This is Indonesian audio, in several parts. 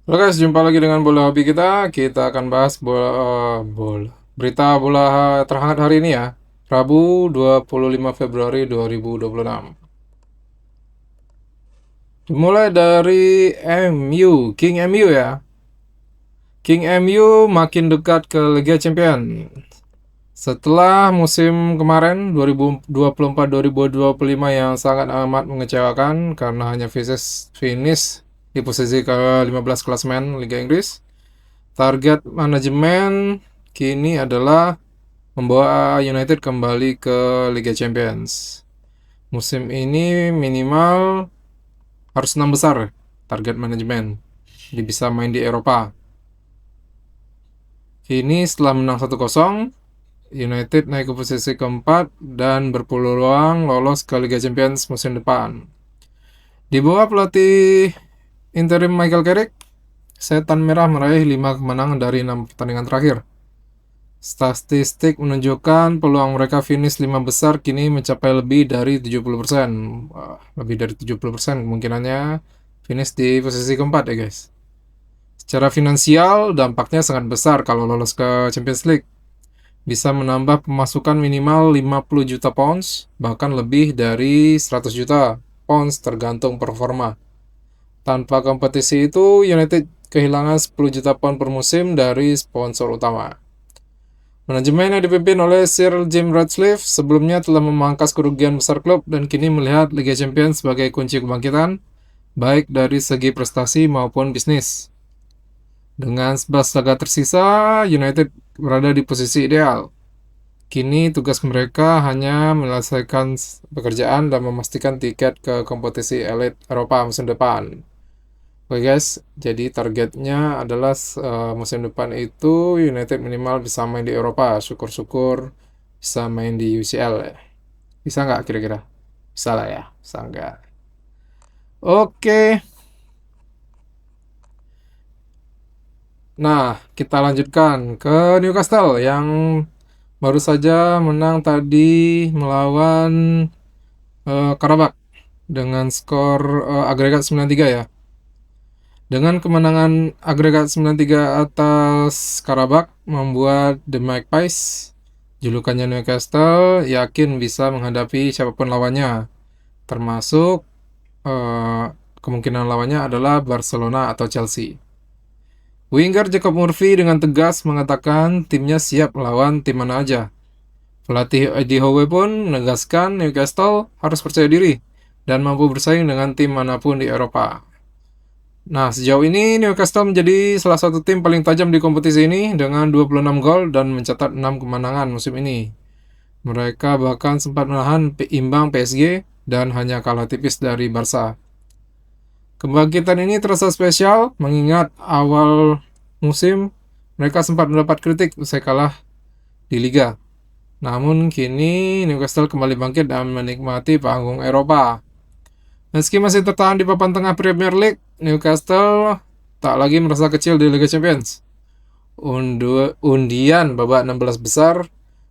Halo guys, jumpa lagi dengan bola hobi kita. Kita akan bahas berita bola terhangat hari ini ya. Rabu 25 Februari 2026. Dimulai dari MU, King MU ya. King MU makin dekat ke Liga Champions. Setelah musim kemarin 2024-2025 yang sangat amat mengecewakan karena hanya finish di posisi ke-15 klasemen Liga Inggris. Target manajemen kini adalah membawa United kembali ke Liga Champions. Musim ini minimal harus 6 besar target manajemen. Jadi bisa main di Eropa. Kini setelah menang 1-0, United naik ke posisi keempat dan berpeluang lolos ke Liga Champions musim depan. Di bawah pelatih interim Michael Carrick, Setan Merah meraih 5 kemenangan dari 6 pertandingan terakhir. Statistik menunjukkan peluang mereka finish 5 besar kini mencapai lebih dari 70%. Lebih dari 70% kemungkinannya finish di posisi keempat ya guys. Secara finansial dampaknya sangat besar kalau lolos ke Champions League. Bisa menambah pemasukan minimal 50 juta pounds, bahkan lebih dari 100 juta pounds tergantung performa. Tanpa kompetisi itu, United kehilangan 10 juta pound per musim dari sponsor utama. Manajemen yang dipimpin oleh Sir Jim Ratcliffe sebelumnya telah memangkas kerugian besar klub dan kini melihat Liga Champions sebagai kunci kebangkitan, baik dari segi prestasi maupun bisnis. Dengan 11 laga tersisa, United berada di posisi ideal. Kini tugas mereka hanya menyelesaikan pekerjaan dan memastikan tiket ke kompetisi elit Eropa musim depan. Oke guys, jadi targetnya adalah musim depan itu United minimal bisa main di Eropa. Syukur-syukur bisa main di UCL ya. Bisa nggak kira-kira? Bisa lah ya, bisa nggak? Oke, nah kita lanjutkan ke Newcastle yang baru saja menang tadi melawan Karabakh dengan skor agregat 9-3 ya. Dengan kemenangan agregat 9-3 atas Karabakh membuat The Magpies, julukannya Newcastle, yakin bisa menghadapi siapapun lawannya, termasuk kemungkinan lawannya adalah Barcelona atau Chelsea. Winger Jacob Murphy dengan tegas mengatakan timnya siap melawan tim mana aja. Pelatih Eddie Howe pun menegaskan Newcastle harus percaya diri dan mampu bersaing dengan tim manapun di Eropa. Nah, sejauh ini Newcastle menjadi salah satu tim paling tajam di kompetisi ini dengan 26 gol dan mencatat 6 kemenangan musim ini. Mereka bahkan sempat menahan imbang PSG dan hanya kalah tipis dari Barca. Kebangkitan ini terasa spesial mengingat awal musim mereka sempat mendapat kritik usai kalah di Liga. Namun kini Newcastle kembali bangkit dan menikmati panggung Eropa. Meski masih tertahan di papan tengah Premier League, Newcastle tak lagi merasa kecil di Liga Champions. Undian babak 16 besar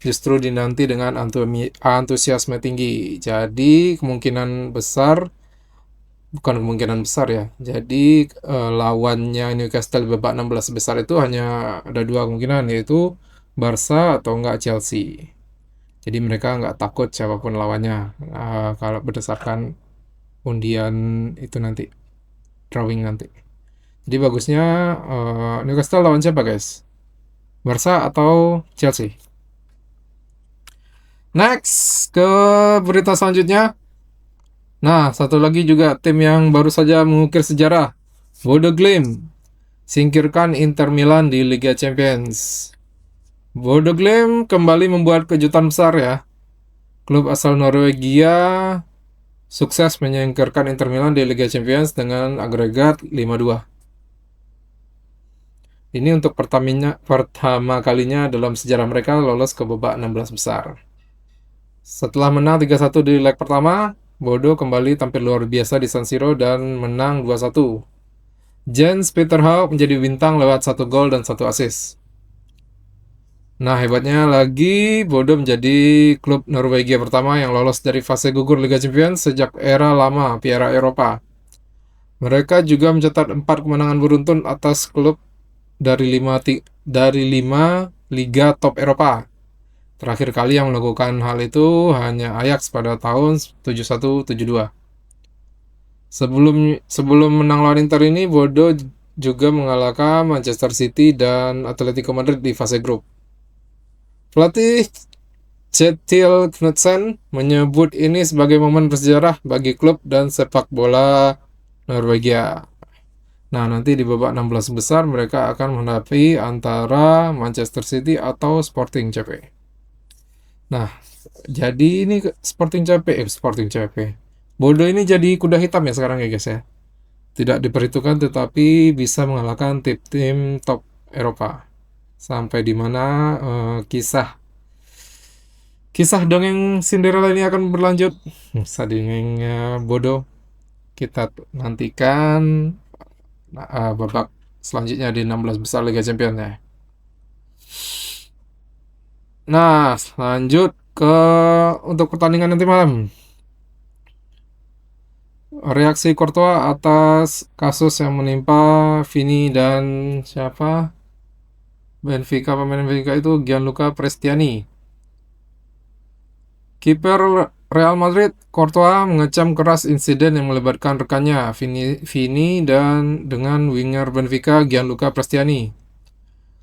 justru dinanti dengan antusiasme tinggi. Jadi bukan kemungkinan besar ya. Jadi lawannya Newcastle di babak 16 besar itu hanya ada dua kemungkinan, yaitu Barca atau enggak Chelsea. Jadi mereka nggak takut siapapun lawannya kalau berdasarkan undian itu nanti, drawing nanti. Jadi bagusnya Newcastle lawan siapa guys? Barca atau Chelsea? Next ke berita selanjutnya. Nah, satu lagi juga tim yang baru saja mengukir sejarah, Bodo Glimt singkirkan Inter Milan di Liga Champions. Bodo Glimt kembali membuat kejutan besar ya. Klub asal Norwegia sukses menyingkirkan Inter Milan di Liga Champions dengan agregat 5-2. Ini untuk pertama kalinya dalam sejarah mereka lolos ke babak 16 besar. Setelah menang 3-1 di leg pertama, Bodo kembali tampil luar biasa di San Siro dan menang 2-1. Jens Peter Haug menjadi bintang lewat 1 gol dan 1 assist. Nah, hebatnya lagi, Bodo menjadi klub Norwegia pertama yang lolos dari fase gugur Liga Champions sejak era lama Piala Eropa. Mereka juga mencatat 4 kemenangan beruntun atas klub dari 5 liga top Eropa. Terakhir kali yang melakukan hal itu hanya Ajax pada tahun 71-72. Sebelum menang lawan Inter ini, Bodo juga mengalahkan Manchester City dan Atletico Madrid di fase grup. Pelatih Kjetil Knutsen menyebut ini sebagai momen bersejarah bagi klub dan sepak bola Norwegia. Nah, nanti di babak 16 besar mereka akan menghadapi antara Manchester City atau Sporting CP. Nah, jadi ini Sporting CP. Bodo ini jadi kuda hitam ya sekarang ya guys ya. Tidak diperhitungkan tetapi bisa mengalahkan tim-tim top Eropa. Sampai di mana kisah dongeng Cinderella ini akan berlanjut. Dongengnya Bodo kita nantikan babak selanjutnya di 16 besar Liga Champions ya. Nah, lanjut ke untuk pertandingan nanti malam. Reaksi Courtois atas kasus yang menimpa Vini dan siapa? Pemain Benfica itu Gianluca Prestiani. Kiper Real Madrid, Courtois mengecam keras insiden yang melibatkan rekannya Vini dan dengan winger Benfica Gianluca Prestiani.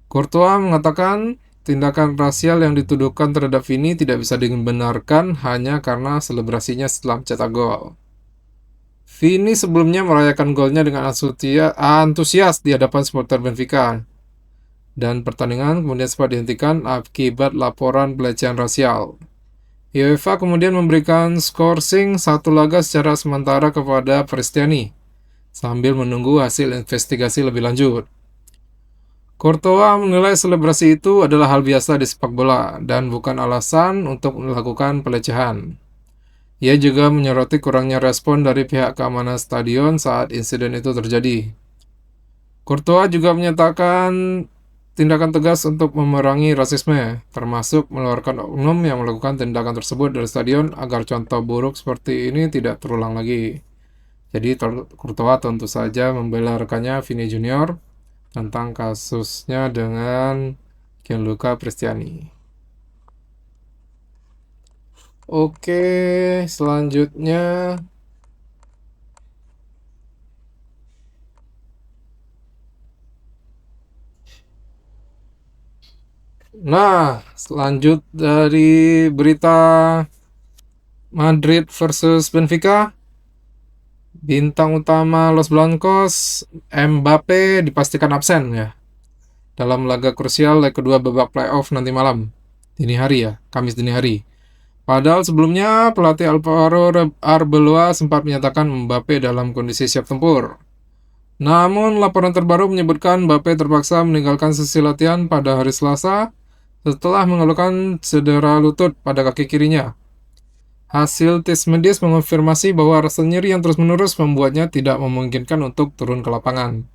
Courtois mengatakan tindakan rasial yang dituduhkan terhadap Vini tidak bisa dibenarkan hanya karena selebrasinya setelah mencetak gol. Vini sebelumnya merayakan golnya dengan antusias di hadapan supporter Benfica. Dan pertandingan kemudian sempat dihentikan akibat laporan pelecehan rasial. UEFA kemudian memberikan skorsing 1 laga secara sementara kepada Prestiani, sambil menunggu hasil investigasi lebih lanjut. Courtois menilai selebrasi itu adalah hal biasa di sepak bola dan bukan alasan untuk melakukan pelecehan. Ia juga menyoroti kurangnya respon dari pihak keamanan stadion saat insiden itu terjadi. Courtois juga menyatakan tindakan tegas untuk memerangi rasisme, termasuk mengeluarkan oknum yang melakukan tindakan tersebut dari stadion agar contoh buruk seperti ini tidak terulang lagi. Jadi Courtois tentu saja membela rekannya Vini Junior tentang kasusnya dengan Gianluca Prestiani. Oke, selanjutnya selanjut dari berita Madrid versus Benfica, bintang utama Los Blancos Mbappe dipastikan absen ya dalam laga krusial leg kedua babak playoff nanti malam Kamis dini hari. Padahal sebelumnya pelatih Alvaro Arbeloa sempat menyatakan Mbappe dalam kondisi siap tempur. Namun laporan terbaru menyebutkan Mbappe terpaksa meninggalkan sesi latihan pada hari Selasa setelah mengeluhkan cedera lutut pada kaki kirinya. Hasil tes medis mengonfirmasi bahwa rasa nyeri yang terus-menerus membuatnya tidak memungkinkan untuk turun ke lapangan.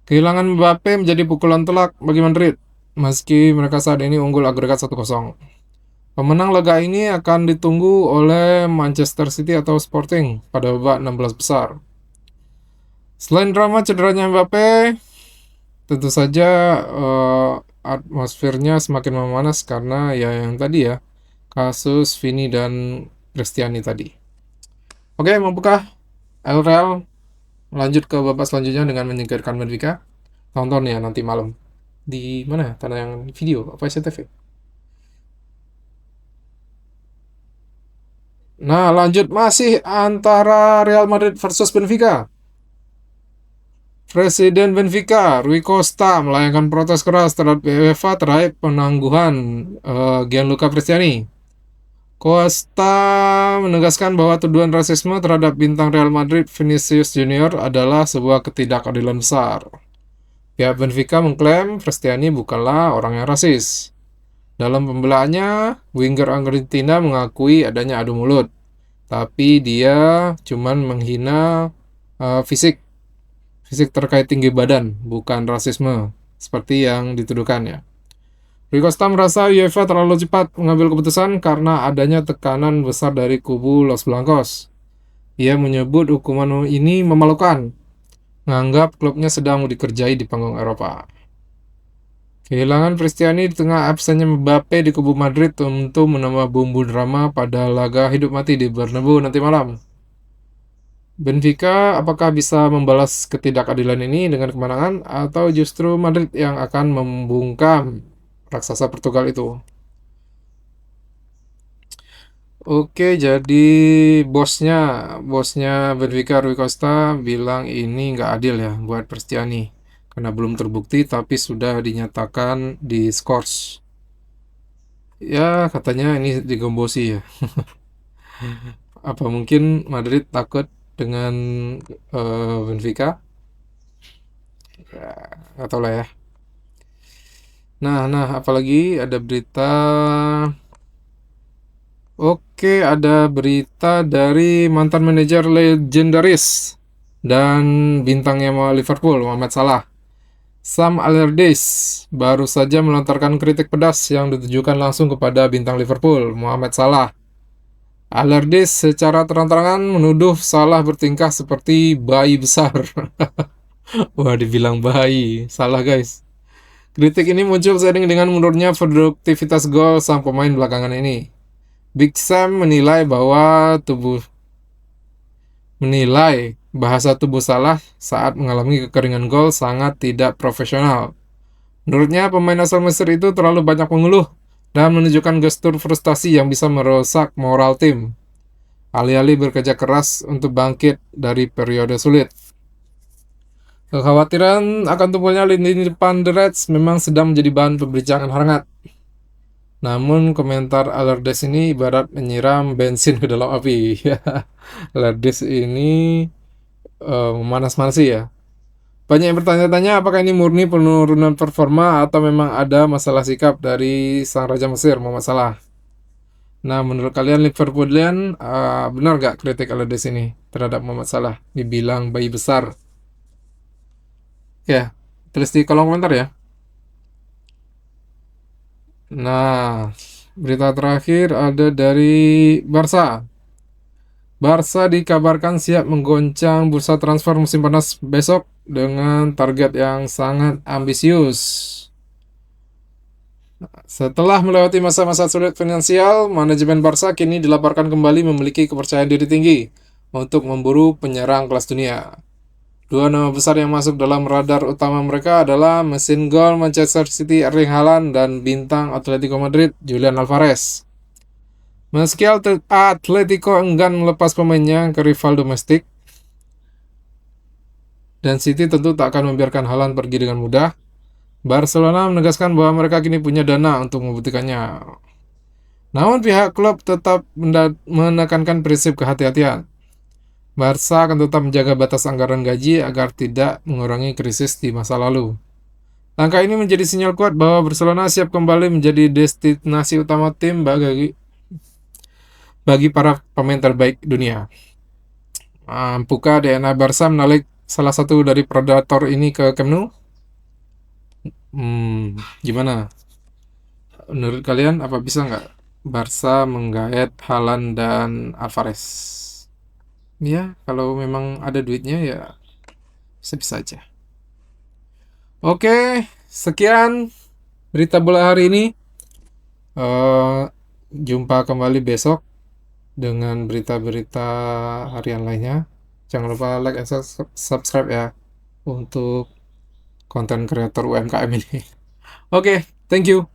Kehilangan Mbappe menjadi pukulan telak bagi Madrid, meski mereka saat ini unggul agregat 1-0. Pemenang laga ini akan ditunggu oleh Manchester City atau Sporting pada babak 16 besar. Selain drama cederanya Mbappe, tentu saja atmosfernya semakin memanas karena yang tadi ya, kasus Vini dan Prestiani tadi. Oke, mampukah El Real lanjut ke babak selanjutnya dengan menyingkirkan Benfica? Tonton ya nanti malam. Di mana? Tayang video apa SCTV? Nah, lanjut masih antara Real Madrid versus Benfica. Presiden Benfica, Rui Costa, melayangkan protes keras terhadap UEFA terkait penangguhan Gianluca Prestiani. Costa menegaskan bahwa tuduhan rasisme terhadap bintang Real Madrid Vinicius Junior adalah sebuah ketidakadilan besar. Pihak Benfica mengklaim Prestiani bukanlah orang yang rasis. Dalam pembelaannya, winger Argentina mengakui adanya adu mulut, tapi dia cuman menghina fisik terkait tinggi badan, bukan rasisme seperti yang dituduhkannya. Rui Costa merasa UEFA terlalu cepat mengambil keputusan karena adanya tekanan besar dari kubu Los Blancos. Ia menyebut hukuman ini memalukan, menganggap klubnya sedang dikerjai di panggung Eropa. Kehilangan Cristiano di tengah absennya Mbappe di kubu Madrid tentu menambah bumbu drama pada laga hidup mati di Bernabeu nanti malam. Benfica apakah bisa membalas ketidakadilan ini dengan kemenangan atau justru Madrid yang akan membungkam raksasa Portugal itu? Oke, jadi bosnya, bosnya Benfica Rui Costa bilang ini nggak adil ya buat Cristiano karena belum terbukti tapi sudah dinyatakan di scores. Ya, katanya ini digembosi ya. Apa mungkin Madrid takut dengan Benfica? Ya, nggak tahu lah ya. Nah, apalagi ada berita. Oke, ada berita dari mantan manajer legendaris dan bintangnya Liverpool, Mohamed Salah. Sam Allardyce baru saja melontarkan kritik pedas yang ditujukan langsung kepada bintang Liverpool, Mohamed Salah. Allardyce secara terang-terangan menuduh Salah bertingkah seperti bayi besar. Wah, dibilang bayi. Salah, guys. Kritik ini muncul seiring dengan menurunnya produktivitas gol sang pemain belakangan ini. Big Sam menilai bahasa tubuh Salah saat mengalami kekeringan gol sangat tidak profesional. Menurutnya, pemain asal Mesir itu terlalu banyak mengeluh dan menunjukkan gestur frustasi yang bisa merusak moral tim, alih-alih bekerja keras untuk bangkit dari periode sulit. Kekhawatiran akan tumbuhnya lini depan The Reds memang sedang menjadi bahan pembicaraan hangat. Namun komentar Allardyce ini ibarat menyiram bensin ke dalam api. Allardyce ini memanas-manasi ya. Banyak yang bertanya-tanya apakah ini murni penurunan performa atau memang ada masalah sikap dari sang Raja Mesir, Muhammad Salah. Nah, menurut kalian Liverpoolian, benar gak kritik Allardyce ini terhadap Muhammad Salah? Dibilang bayi besar. Ya, tulis di kolom komentar ya. Nah, berita terakhir ada dari Barca. Barca dikabarkan siap menggoncang bursa transfer musim panas besok dengan target yang sangat ambisius. Setelah melewati masa-masa sulit finansial, manajemen Barca kini dilaporkan kembali memiliki kepercayaan diri tinggi untuk memburu penyerang kelas dunia. Dua nama besar yang masuk dalam radar utama mereka adalah mesin gol Manchester City Erling Haaland dan bintang Atletico Madrid Julian Alvarez. Meski Atletico enggan melepas pemainnya ke rival domestik, dan City tentu tak akan membiarkan Haaland pergi dengan mudah, Barcelona menegaskan bahwa mereka kini punya dana untuk membuktikannya. Namun pihak klub tetap menekankan prinsip kehati-hatian. Barca akan tetap menjaga batas anggaran gaji agar tidak mengurangi krisis di masa lalu. Langkah ini menjadi sinyal kuat bahwa Barcelona siap kembali menjadi destinasi utama tim bagi para pemain terbaik dunia. Mampukah DNA Barca menarik salah satu dari predator ini ke Camp Nou? Gimana? Menurut kalian apa bisa nggak Barca menggait Haaland dan Alvarez? Ya, kalau memang ada duitnya ya bisa-bisa aja. Oke, sekian berita bola hari ini. Jumpa kembali besok dengan berita-berita harian lainnya. Jangan lupa like dan subscribe ya untuk konten kreator UMKM ini. Oke, thank you.